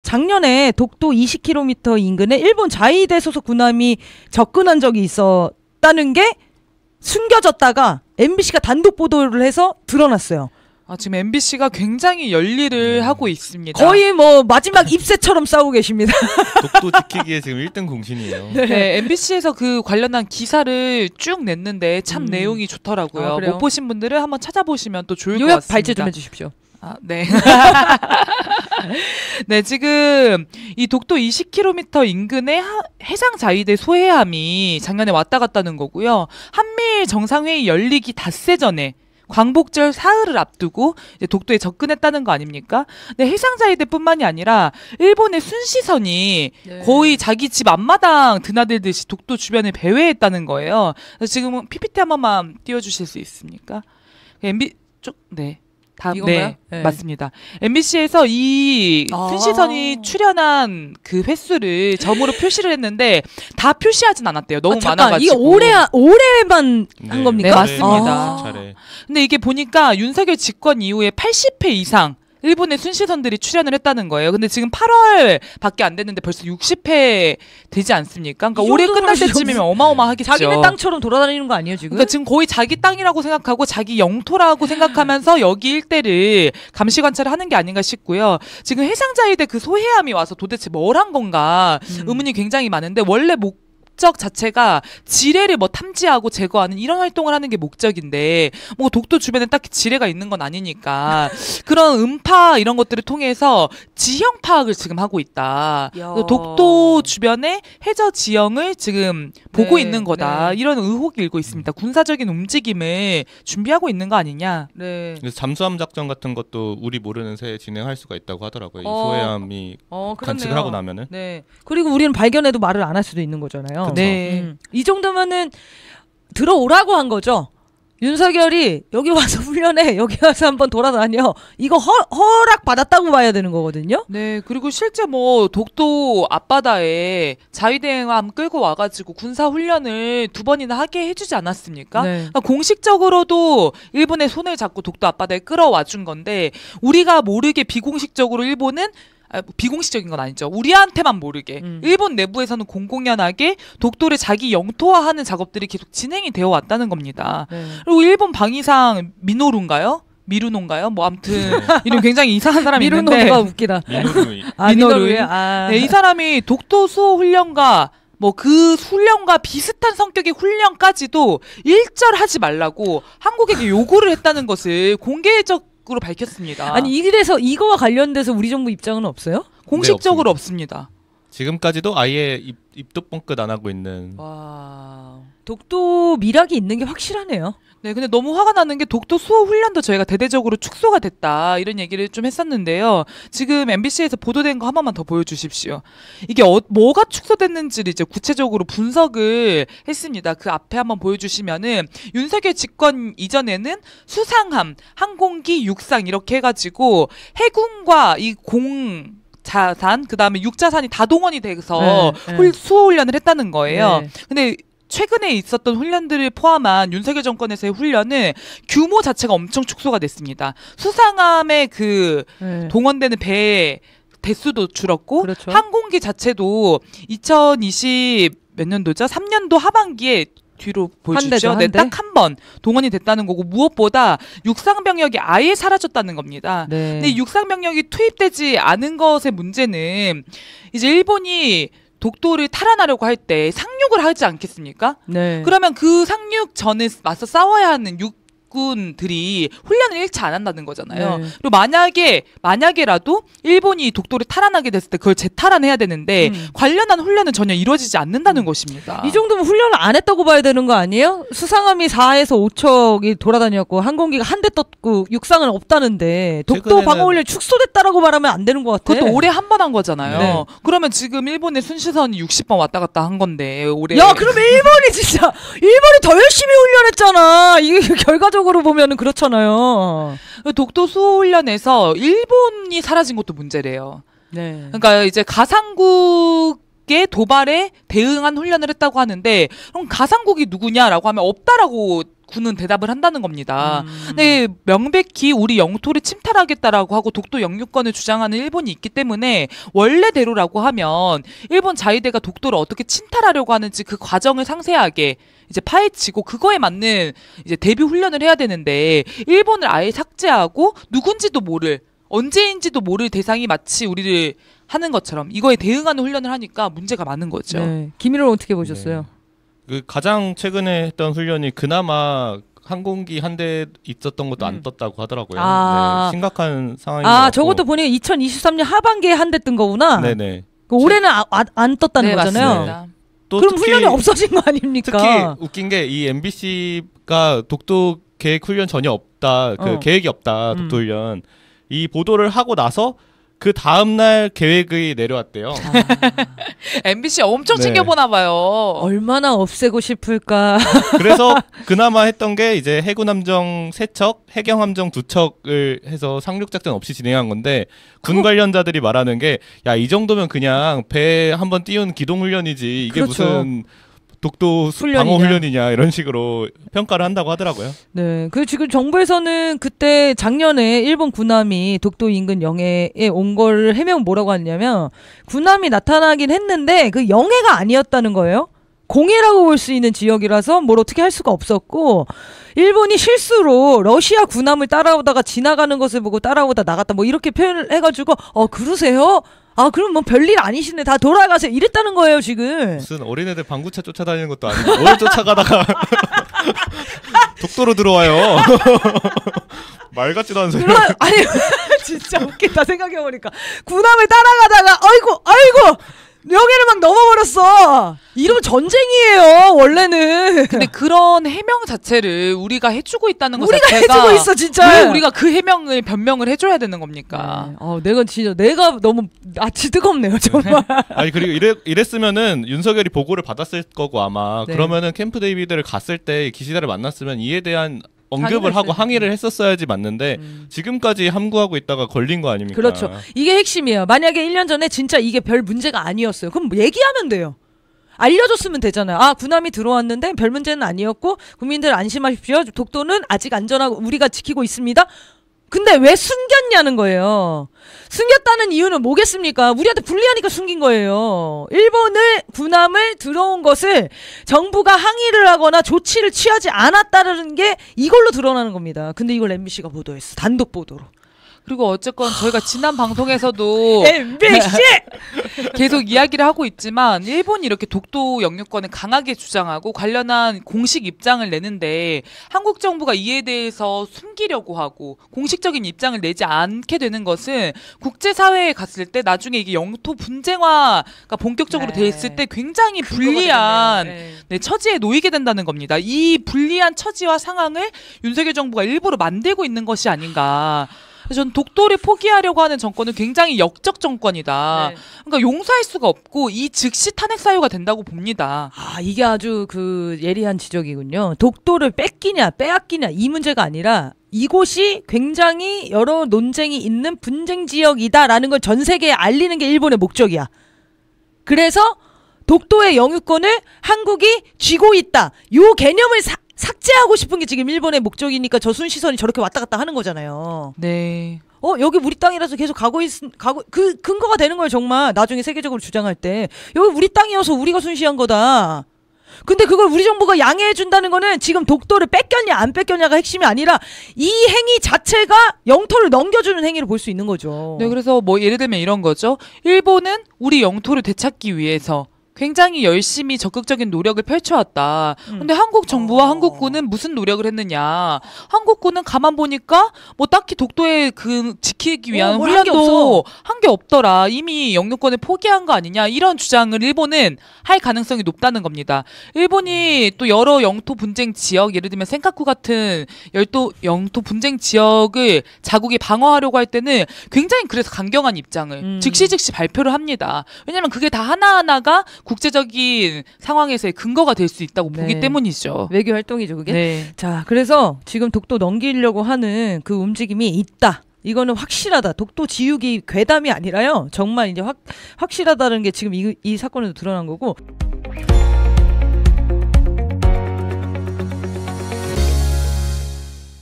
작년에 독도 20km 인근에 일본 자위대 소속 군함이 접근한 적이 있었다는 게 숨겨졌다가 MBC가 단독 보도를 해서 드러났어요. 지금 MBC가 굉장히 열일을 하고 있습니다. 거의 뭐 마지막 입새처럼 싸우고 계십니다. 독도 지키기에 지금 1등 공신이에요. 네, MBC에서 그 관련한 기사를 쭉 냈는데 참 내용이 좋더라고요. 못 보신 분들은 한번 찾아보시면 또 좋을 것 요약 같습니다. 발제 좀 해주십시오. 네. 네, 지금 이 독도 20km 인근에 해상 자위대 소해함이 작년에 왔다 갔다는 거고요. 한미일 정상회의 열리기 닷새 전에 광복절 사흘을 앞두고 이제 독도에 접근했다는 거 아닙니까? 근데 해상자위대뿐만이 아니라 일본의 순시선이 거의 자기 집 앞마당 드나들듯이 독도 주변을 배회했다는 거예요. 그래서 지금 PPT 한 번만 띄워주실 수 있습니까? 네. 이건가요? 네, 맞습니다. MBC에서 이 순시선이 출현한 그 횟수를 점으로 표시를 했는데 다 표시하진 않았대요. 너무 많아가지고. 이게 올해만 한 겁니까? 네, 맞습니다. 근데 이게 보니까 윤석열 집권 이후에 80회 이상 일본의 순시선들이 출연을 했다는 거예요. 근데 지금 8월 밖에 안 됐는데 벌써 60회 되지 않습니까? 그러니까 올해 끝날 때쯤이면 어마어마하겠죠. 자기네 땅처럼 돌아다니는 거 아니에요, 지금? 그러니까 지금 거의 자기 땅이라고 생각하고 자기 영토라고 생각하면서 여기 일대를 감시 관찰을 하는 게 아닌가 싶고요. 지금 해상자위대 그 소해함이 와서 도대체 뭘 한 건가 의문이 굉장히 많은데 원래 목적 자체가 지뢰를 뭐 탐지하고 제거하는 이런 활동을 하는 게 목적인데 뭐 독도 주변에 딱히 지뢰가 있는 건 아니니까 그런 음파 이런 것들을 통해서 지형 파악을 지금 하고 있다. 독도 주변의 해저 지형을 지금 보고 있는 거다. 이런 의혹이 일고 있습니다. 군사적인 움직임을 준비하고 있는 거 아니냐. 네. 그래서 잠수함 작전 같은 것도 우리 모르는 새에 진행할 수가 있다고 하더라고요. 이 소해함이 관측을 하고 나면은. 네. 그리고 우리는 발견해도 말을 안 할 수도 있는 거잖아요. 네. 이 정도면은 들어오라고 한 거죠. 윤석열이 여기 와서 훈련해, 여기 와서 한번 돌아다녀. 이거 허락 받았다고 봐야 되는 거거든요. 네, 그리고 실제 뭐 독도 앞바다에 자위대함 끌고 와가지고 군사 훈련을 2번이나 하게 해주지 않았습니까? 네. 그러니까 공식적으로도 일본의 손을 잡고 독도 앞바다에 끌어와 준 건데 우리가 모르게 비공식적으로 일본은 비공식적인 건 아니죠. 우리한테만 모르게 일본 내부에서는 공공연하게 독도를 자기 영토화하는 작업들이 계속 진행이 되어 왔다는 겁니다. 네. 그리고 일본 방위상 미노루인가요? 미루노인가요? 뭐 아무튼 이름 굉장히 이상한 사람이 있는데 미루노가 웃기다. 미노루. 네, 이 사람이 독도 수호 훈련과 뭐 그 훈련과 비슷한 성격의 훈련까지도 일절하지 말라고 한국에게 요구를 했다는 것을 공개적 으로 밝혔습니다. 아니 이래서 이거와 관련돼서 우리 정부 입장은 없어요? 공식적으로 네, 없습니다. 지금까지도 아예 입도 뻥끗 안 하고 있는. 와, 독도 미락이 있는 게 확실하네요. 네, 근데 너무 화가 나는 게 독도 수호 훈련도 저희가 대대적으로 축소가 됐다 이런 얘기를 좀 했었는데요. 지금 MBC에서 보도된 거 한 번만 더 보여주십시오. 이게 뭐가 축소됐는지를 이제 구체적으로 분석을 했습니다. 그 앞에 한번 보여주시면은 윤석열 집권 이전에는 수상함, 항공기, 육상 이렇게 해가지고 해군과 이 자산, 그 다음에 육자산이 다 동원이 돼서 수호 훈련을 했다는 거예요. 근데 최근에 있었던 훈련들을 포함한 윤석열 정권에서의 훈련은 규모 자체가 엄청 축소가 됐습니다. 수상함의 그 동원되는 배의 대수도 줄었고 그렇죠. 항공기 자체도 2020 몇 년도죠? 3년도 하반기에 뒤로 보여주죠. 네, 딱 한 번 동원이 됐다는 거고 무엇보다 육상 병력이 아예 사라졌다는 겁니다. 네. 근데 육상 병력이 투입되지 않은 것의 문제는 이제 일본이 독도를 탈환하려고 할 때 상륙을 하지 않겠습니까? 네. 그러면 그 상륙전에 맞서 싸워야 하는 육군들이 훈련을 일치 안 한다는 거잖아요. 네. 그리고 만약에라도 일본이 독도를 탈환하게 됐을 때 그걸 재탈환해야 되는데 관련한 훈련은 전혀 이루어지지 않는다는 것입니다. 이 정도면 훈련을 안 했다고 봐야 되는 거 아니에요? 수상함이 4에서 5척이 돌아다녔고 항공기가 한 대 떴고 육상은 없다는데 독도 방어훈련 축소됐다라고 말하면 안 되는 것 같아. 그것도 올해 한 번 한 거잖아요. 네. 그러면 지금 일본의 순시선이 60번 왔다 갔다 한 건데 올해. 야, 그러면 일본이 더 열심히 훈련했잖아. 이게 결과적으로 보면은 그렇잖아요. 독도 수호 훈련에서 일본이 사라진 것도 문제래요. 네. 그러니까 이제 가상국의 도발에 대응한 훈련을 했다고 하는데 그럼 가상국이 누구냐라고 하면 없다라고 군은 대답을 한다는 겁니다. 근데 명백히 우리 영토를 침탈하겠다라고 하고 독도 영유권을 주장하는 일본이 있기 때문에 원래대로라고 하면 일본 자위대가 독도를 어떻게 침탈하려고 하는지 그 과정을 상세하게 이제 파헤치고 그거에 맞는 이제 대비 훈련을 해야 되는데 일본을 아예 삭제하고 누군지도 모를 언제인지도 모를 대상이 마치 우리를 하는 것처럼 이거에 대응하는 훈련을 하니까 문제가 많은 거죠. 네. 김일원 어떻게 보셨어요? 그 가장 최근에 했던 훈련이 그나마 항공기 한 대 있었던 것도 안 떴다고 하더라고요. 네, 심각한 상황인 것 같고. 저것도 보니까 2023년 하반기에 한 대 뜬 거구나. 네네. 그 올해는 안 떴다는 네, 거잖아요. 맞습니다. 또 그럼 훈련이 없어진 거 아닙니까? 특히 웃긴 게 이 MBC가 독도 계획 훈련 전혀 없다. 그 계획이 없다. 독도 훈련. 이 보도를 하고 나서 그 다음날 계획이 내려왔대요. MBC 엄청 네. 챙겨보나 봐요. 얼마나 없애고 싶을까. 그래서 그나마 했던 게 이제 해군 함정 3척, 해경 함정 2척을 해서 상륙 작전 없이 진행한 건데 군 관련자들이 말하는 게 야, 이 정도면 그냥 배 한번 띄운 기동 훈련이지 이게 그렇죠. 무슨 독도 방어 훈련이냐 이런 식으로 평가를 한다고 하더라고요. 네, 그 지금 정부에서는 그때 작년에 일본 군함이 독도 인근 영해에 온 걸 해명 뭐라고 하냐면 군함이 나타나긴 했는데 그 영해가 아니었다는 거예요. 공해라고 볼 수 있는 지역이라서 뭘 어떻게 할 수가 없었고 일본이 실수로 러시아 군함을 따라오다가 지나가는 것을 보고 따라오다 나갔다 뭐 이렇게 표현을 해가지고 그러세요? 그럼 뭐 별일 아니시네. 다 돌아가세요. 이랬다는 거예요, 지금. 무슨 어린애들 방구차 쫓아다니는 것도 아니고 뭘 쫓아가다가 독도로 들어와요. 말 같지도 않은 소리. 아니 진짜 웃긴다 생각해보니까 군함을 따라가다가 아이고 영해를 막 넘어버렸어. 이러면 전쟁이에요 원래는. 근데 그런 해명 자체를 우리가 해주고 있다는 것 우리가 자체가 해주고 있어 진짜. 왜 우리가 그 해명을 변명을 해줘야 되는 겁니까? 내가 너무 뜨겁네요 정말. 아니 그리고 이랬으면은 윤석열이 보고를 받았을 거고 아마 네. 그러면은 캠프 데이비드를 갔을 때 기시다를 만났으면 이에 대한 언급을 하고 항의를 했었어야지 맞는데 지금까지 함구하고 있다가 걸린 거 아닙니까? 그렇죠. 이게 핵심이에요. 만약에 1년 전에 진짜 이게 별 문제가 아니었어요. 그럼 얘기하면 돼요. 알려줬으면 되잖아요. 군함이 들어왔는데 별 문제는 아니었고 국민들 안심하십시오. 독도는 아직 안전하고 우리가 지키고 있습니다. 근데 왜 숨겼냐는 거예요. 숨겼다는 이유는 뭐겠습니까? 우리한테 불리하니까 숨긴 거예요. 일본을 군함을 들어온 것을 정부가 항의를 하거나 조치를 취하지 않았다는 게 이걸로 드러나는 겁니다. 근데 이걸 MBC가 보도했어. 단독 보도로. 그리고 어쨌건 저희가 지난 방송에서도 MBC 계속 이야기를 하고 있지만 일본이 이렇게 독도 영유권을 강하게 주장하고 관련한 공식 입장을 내는데 한국 정부가 이에 대해서 숨기려고 하고 공식적인 입장을 내지 않게 되는 것은 국제사회에 갔을 때 나중에 이게 영토 분쟁화가 본격적으로 됐을 때 굉장히 불리한 처지에 놓이게 된다는 겁니다. 이 불리한 처지와 상황을 윤석열 정부가 일부러 만들고 있는 것이 아닌가. 저는 독도를 포기하려고 하는 정권은 굉장히 역적 정권이다. 그러니까 용서할 수가 없고 이 즉시 탄핵 사유가 된다고 봅니다. 이게 아주 예리한 지적이군요. 독도를 뺏기냐 빼앗기냐 이 문제가 아니라 이곳이 굉장히 여러 논쟁이 있는 분쟁 지역이다라는 걸 전 세계에 알리는 게 일본의 목적이야. 그래서 독도의 영유권을 한국이 쥐고 있다. 요 개념을 삭제하고 싶은 게 지금 일본의 목적이니까 저순 시선이 저렇게 왔다 갔다 하는 거잖아요. 네. 여기 우리 땅이라서 계속 가고 그 근거가 되는 거예요, 정말. 나중에 세계적으로 주장할 때. 여기 우리 땅이어서 우리가 순시한 거다. 근데 그걸 우리 정부가 양해해 준다는 거는 지금 독도를 뺏겼냐 안 뺏겼냐가 핵심이 아니라 이 행위 자체가 영토를 넘겨주는 행위를 볼 수 있는 거죠. 네, 그래서 뭐 예를 들면 이런 거죠. 일본은 우리 영토를 되찾기 위해서 굉장히 열심히 적극적인 노력을 펼쳐왔다. 근데 한국 정부와 한국군은 무슨 노력을 했느냐. 한국군은 가만 보니까 뭐 딱히 독도에 지키기 위한 훈련도 한 게 없더라. 이미 영유권을 포기한 거 아니냐. 이런 주장을 일본은 할 가능성이 높다는 겁니다. 일본이 또 여러 영토 분쟁 지역, 예를 들면 센카쿠 같은 영토 분쟁 지역을 자국이 방어하려고 할 때는 굉장히 그래서 강경한 입장을 즉시 발표를 합니다. 왜냐하면 그게 다 하나하나가 국제적인 상황에서의 근거가 될 수 있다고 보기 때문이죠. 외교 활동이죠, 그게. 네. 자, 그래서 지금 독도 넘기려고 하는 그 움직임이 있다. 이거는 확실하다. 독도 지우기 괴담이 아니라요. 정말 이제 확실하다는 게 지금 이 사건에도 드러난 거고.